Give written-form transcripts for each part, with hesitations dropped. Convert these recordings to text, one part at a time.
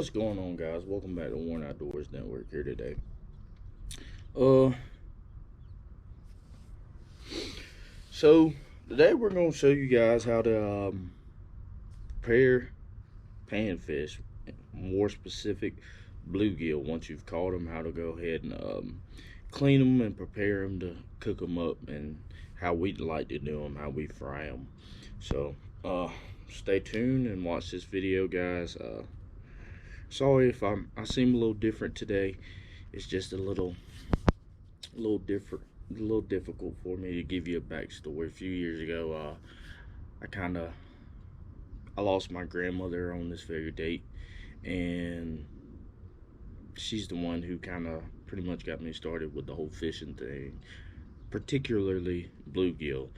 What's going on, guys? Welcome back to Worn Outdoors Network here today. Uh, so today we're gonna show you guys how to prepare panfish, more specific bluegill. Once you've caught them, how to go ahead and clean them and prepare them to cook them up, and how we like to do them, how we fry them. So stay tuned and watch this video, guys. Sorry if I seem a little different today. It's just a little different, a little difficult for me to give you a backstory. A few years ago, I lost my grandmother on this very date, and she's the one who kind of pretty much got me started with the whole fishing thing, particularly bluegill.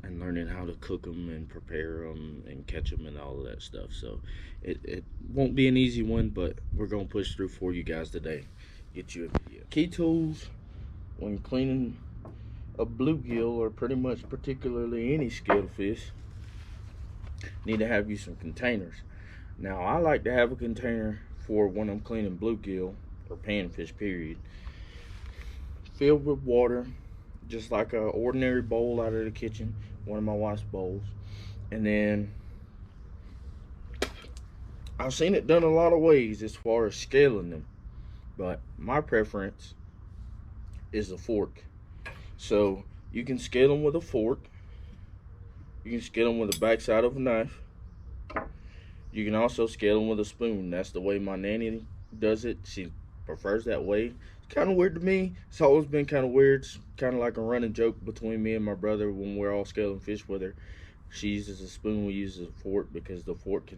And learning how to cook them and prepare them and catch them and all of that stuff. So it won't be an easy one, but we're gonna push through for you guys today. Get you a video. Key tools when cleaning a bluegill, or pretty much particularly any scale fish, need to have you some containers. Now I like to have a container for when I'm cleaning bluegill or panfish period, filled with water, just like an ordinary bowl out of the kitchen, one of my wife's bowls. And then I've seen it done a lot of ways as far as scaling them, but my preference is a fork. So you can scale them with a fork, you can scale them with the backside of a knife, you can also scale them with a spoon. That's the way my nanny does it. She prefers that way. It's kind of weird to me. It's always been kind of weird. It's kind of like a running joke between me and my brother when we're all scaling fish with her. She uses a spoon, we use a fork, because the fork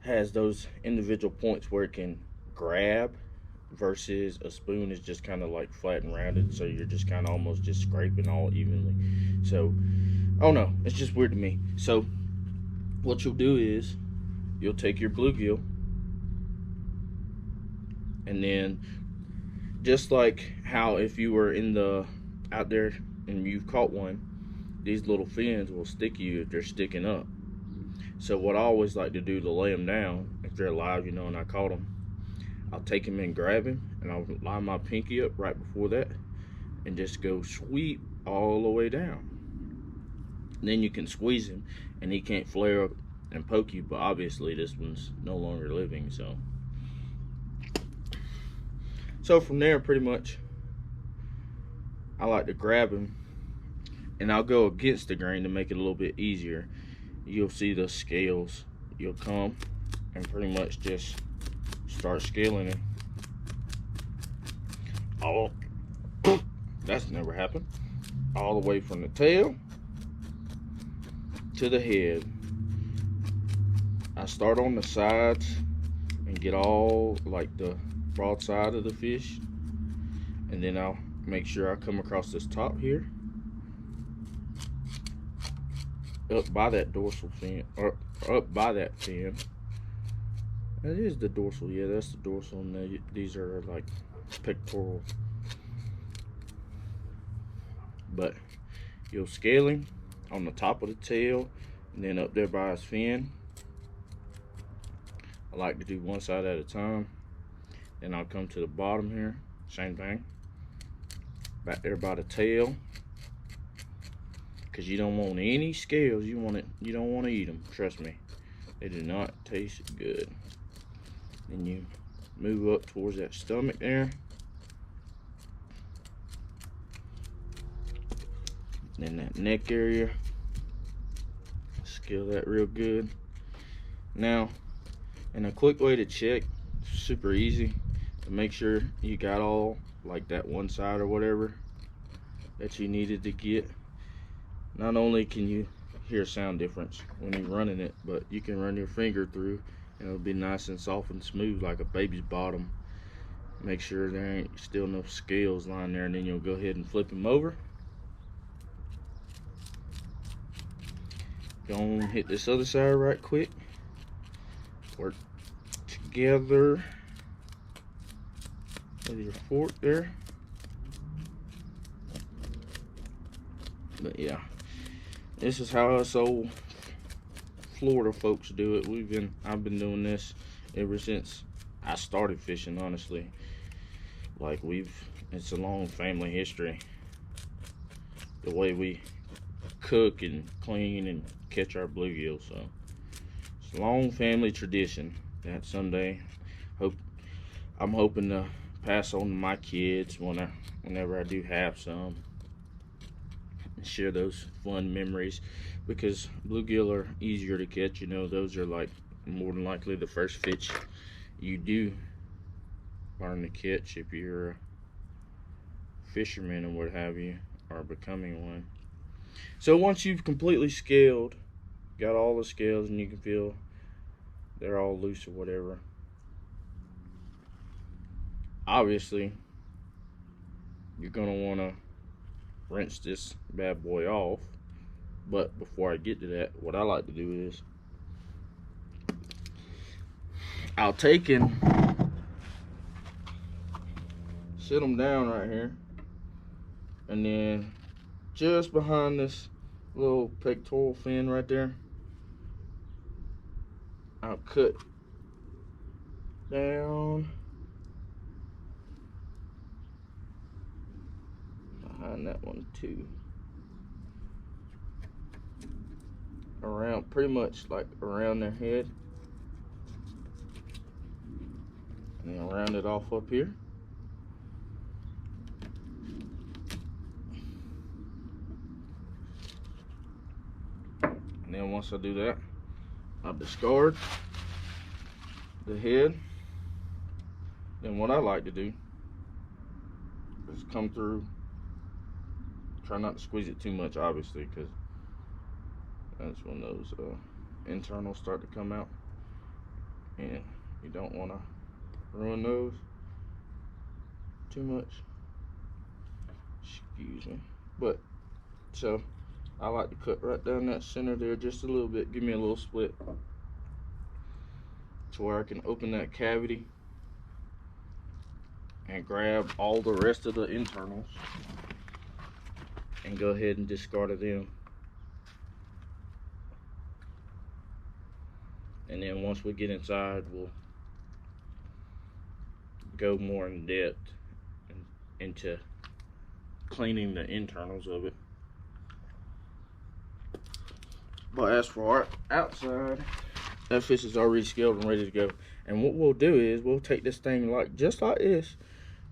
has those individual points where it can grab, versus a spoon is just kind of like flat and rounded, so you're just kind of almost just scraping all evenly. So I don't know, it's just weird to me. So what you'll do is you'll take your bluegill, and then just like how if you were out there and you've caught one, these little fins will stick you if they're sticking up. So what I always like to do to lay them down, if they're alive, and I caught them, I'll take them and grab him, and I'll line my pinky up right before that and just go sweep all the way down. And then you can squeeze him and he can't flare up and poke you, but obviously this one's no longer living. So from there, pretty much I like to grab him, and I'll go against the grain to make it a little bit easier. You'll see the scales. You'll come and pretty much just start scaling him. Oh, that's never happened. All the way from the tail to the head. I start on the sides and get all like the broadside of the fish, and then I'll make sure I come across this top here, up by that dorsal fin, or up by that fin. That is the dorsal, yeah, that's the dorsal, and these are like pectoral. But you'll scale him on the top of the tail, and then up there by his fin. I like to do one side at a time. Then I'll come to the bottom here, same thing, back there by the tail, because you don't want any scales. You don't want to eat them. Trust me, they do not taste good. Then you move up towards that stomach there, then that neck area, scale that real good. Now, and a quick way to check, super easy, to make sure you got all like that one side or whatever that you needed to get. Not only can you hear a sound difference when you're running it, but you can run your finger through and it'll be nice and soft and smooth like a baby's bottom. Make sure there ain't still no scales lying there, and then you'll go ahead and flip them over. Go on and hit this other side right quick. Work together with your fork there. But yeah, this is how us old Florida folks do it. I've been doing this ever since I started fishing, honestly. Like, it's a long family history. The way we cook and clean and catch our bluegill, so it's a long family tradition that someday I'm hoping to pass on to my kids whenever I do have some, and share those fun memories, because bluegill are easier to catch. You know, those are like more than likely the first fish you do learn to catch if you're a fisherman or what have you, or becoming one. So once you've completely scaled, got all the scales, and you can feel they're all loose or whatever, obviously you're gonna want to rinse this bad boy off. But before I get to that, what I like to do is I'll take and sit them down right here, and then just behind this little pectoral fin right there, I'll cut down behind that one too, around, pretty much like around their head, and then round it off up here. And then once I do that, I'll discard the head. Then what I like to do is come through, try not to squeeze it too much, obviously, because that's when those internals start to come out, and you don't want to ruin those too much. Excuse me. But so I like to cut right down that center there just a little bit, give me a little split to where I can open that cavity and grab all the rest of the internals and go ahead and discard of them. And then once we get inside, we'll go more in depth into cleaning the internals of it. But as for our outside, that fish is already scaled and ready to go. And what we'll do is we'll take this thing just like this,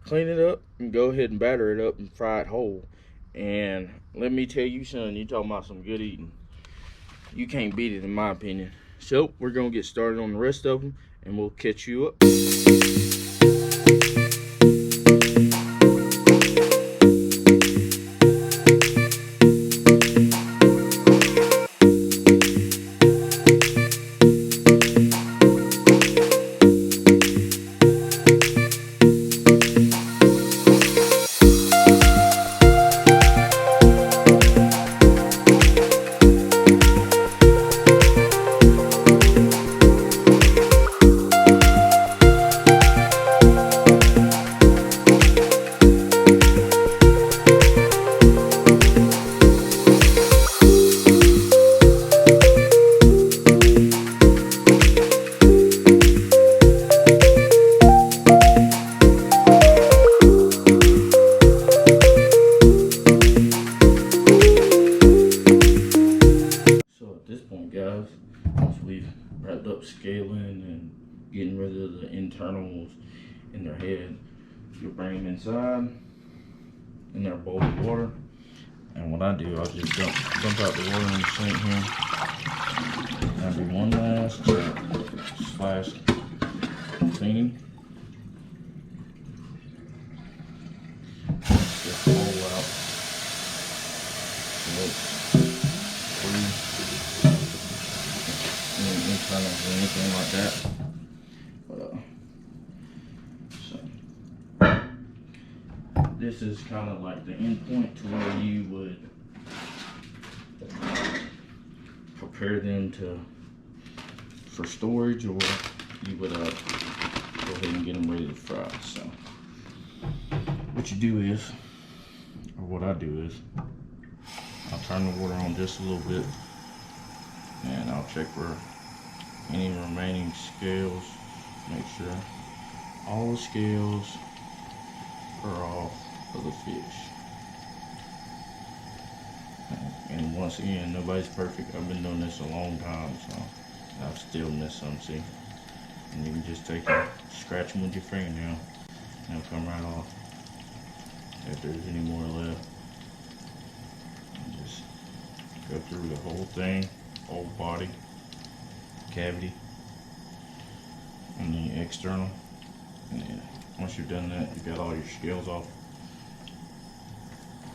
clean it up, and go ahead and batter it up and fry it whole. And let me tell you, son, you talking about some good eating. You can't beat it, in my opinion. So we're gonna get started on the rest of them, and we'll catch you up. Guys, once we've wrapped up scaling and getting rid of the internals in their head, you'll bring them inside in their bowl of water. And what I do, I'll just dump out the water in the sink here. And I do one last slash cleaning. Just roll out. Internals or anything like that. So this is kind of like the end point to where you would prepare them for storage, or you would go ahead and get them ready to fry. So what you do is, or what I do is, I'll turn the water on just a little bit, and I'll check for any remaining scales Make sure all the scales are off of the fish. And once again, nobody's perfect. I've been doing this a long time, so I've still missed some, see? And you can just take and scratch them with your fingernail and it'll come right off if there's any more left. And just go through the whole thing, whole body, cavity, and the external. And then once you've done that, you've got all your scales off.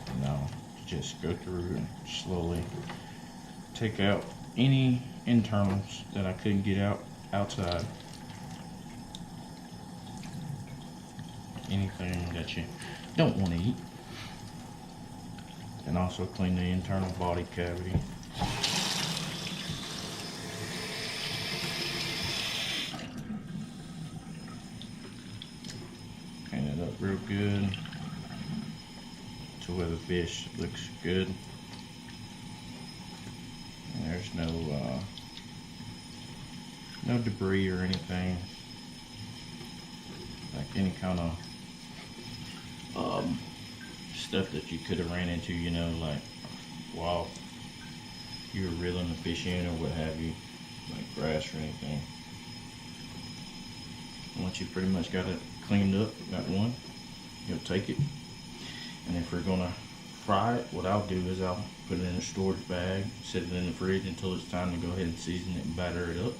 And now just go through and slowly take out any internals that I couldn't get out outside. Anything that you don't want to eat. And also clean the internal body cavity. Clean it up real good to where the fish looks good. And there's no debris or anything, like any kind of stuff that you could have ran into, you know, like while you were reeling the fish in or what have you, like grass or anything. Once you pretty much got it cleaned up, got one, you'll take it. And if we're gonna fry it, what I'll do is I'll put it in a storage bag, set it in the fridge until it's time to go ahead and season it and batter it up.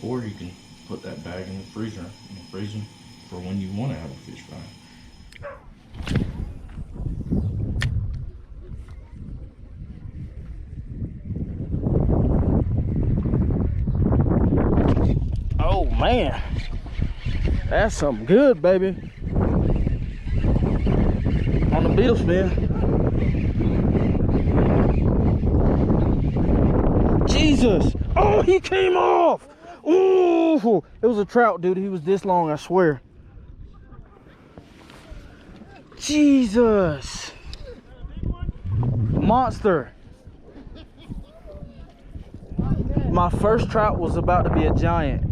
Or you can put that bag in the freezer and freeze them for when you want to have a fish fry. Oh man, that's something good, baby. On the beetle spin. Jesus! Oh, he came off! Ooh, it was a trout, dude. He was this long, I swear. Jesus! Monster! My first trout was about to be a giant,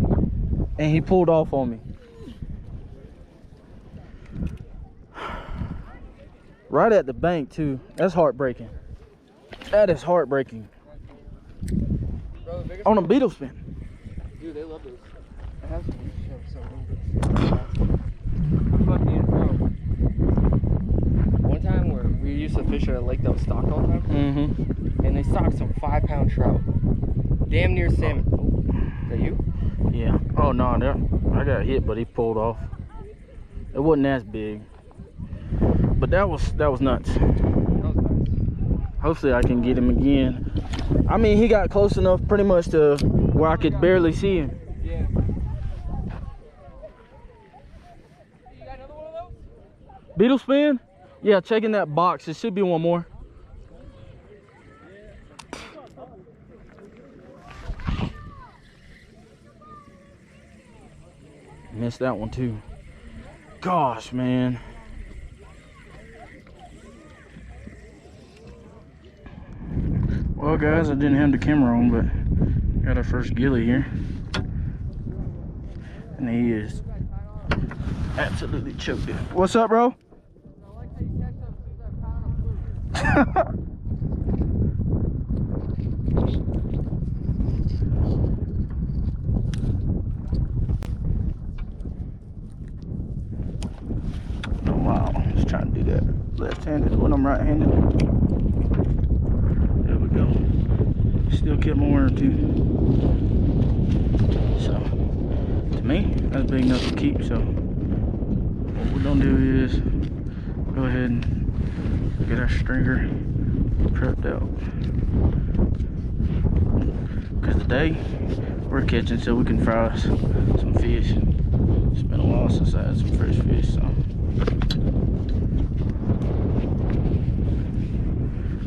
and he pulled off on me. Right at the bank, too. That's heartbreaking. That is heartbreaking. On a beetle spin. Dude, they love those. It has to be so fucking bro. One time where we used to fish at a lake that was stocked all the time. Mm-hmm. And they stocked some 5-pound trout. Damn near salmon. Oh, is that you? Yeah. Oh no, I got hit, but he pulled off. It wasn't as big. But that was nuts. That was nice. Hopefully I can get him again. I mean, he got close enough pretty much to where I could barely see him. Yeah. You got another one of those? Beetle spin? Yeah, check in that box. There should be one more. Missed that one too. Gosh, man. Well, guys, I didn't have the camera on, but got our first gilly here. And he is absolutely choked it. What's up, bro? I like how you catch them as soon as I pound them through. Oh, wow. Just trying to do that left-handed when I'm right-handed. There we go. Still kept my one or two. So, to me, that's big enough to keep. So, what we're gonna do is go ahead and get our stringer prepped out. Because today, we're catching so we can fry some fish. It's been a while since I had some fresh fish, so.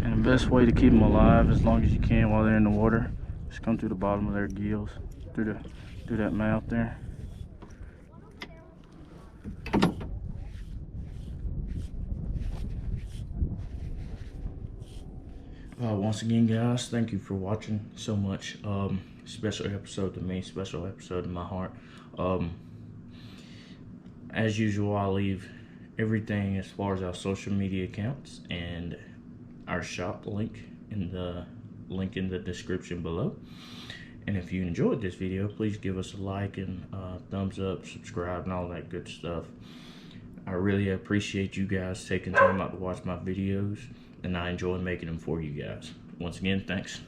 And the best way to keep them alive as long as you can while they're in the water, just come through the bottom of their gills, through that mouth there. Once again, guys, thank you for watching so much. special episode to me, special episode in my heart. As usual, I'll leave everything as far as our social media accounts and our shop link in the description below. And if you enjoyed this video, please give us a like and thumbs up, subscribe, and all that good stuff. I really appreciate you guys taking time out to watch my videos, and I enjoy making them for you guys. Once again, thanks.